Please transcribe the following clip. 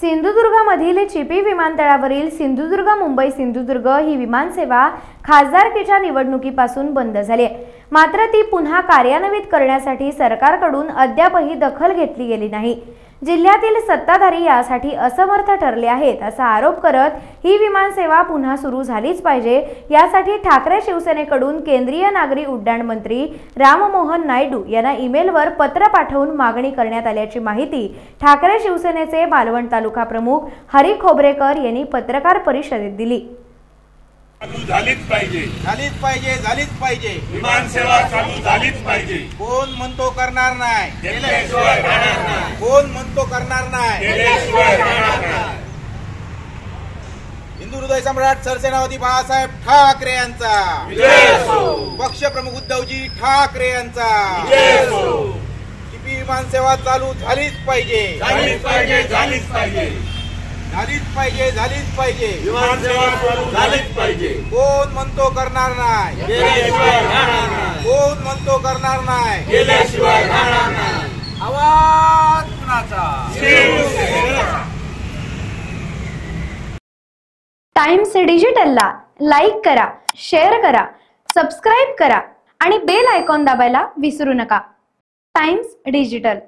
सिंधुदुर्गामधील चिपी विमानतळावरील सिंधुदुर्ग मुंबई सिंधुदुर्ग ही विमानसेवा खासदारकीच्या निवडणुकीपासून बंद झाली आहे। मात्र ती पुन्हा कार्यान्वित करण्यासाठी सरकारकडून अद्यापही दखल घेतली गेली नाही। जिल्ह्यातील सत्ताधारी यासाठी असमर्थ ठरले आहेत असा आरोप करत ही विमानसेवा पुन्हा सुरू झालीच पाहिजे यासाठी ठाकरे शिवसेनेकडून केंद्रीय नागरी उड्डाण मंत्री राममोहन नायडू यांना ईमेलवर पत्र पाठवून मागणी करण्यात आल्याची माहिती ठाकरे शिवसेनेचे मालवण तालुका प्रमुख हरी खोबरेकर यांनी पत्रकार परिषदेत दिली। झालीच पाहिजे विमानसेवा चालू झालीच पाहिजे। कोण म्हणतो करणार नाही, केल्याशिवाय राहणार नाही। कोण म्हणतो करणार नाही, केल्याशिवाय राहणार नाही। हिंदू हृदय सम्राट सरसेनापती बाळासाहेब ठाकरे यांचा विजय असो। पक्षप्रमुख उद्धवजी ठाकरे यांचा विजय असो। चिपी विमानसेवा चालू झालीच पाहिजे, झालीच पाहिजे, झालीच पाहिजे, झालीच पाहिजे, झालीच पाहिजे। विमानसेवा चालू झालीच पाहिजे। कोण म्हणतो करणार नाही, केल्याशिवाय राहणार नाही। कोण म्हणतो करणार नाही, केल्याशिवाय राहणार नाही। आवाज कुणाचा? शिवसेनेचा। टाइम्स डिजिटलला लाईक करा, शेअर करा, सबस्क्राइब करा आणि बेल आयकॉन दाबायला विसरू नका। Times digital.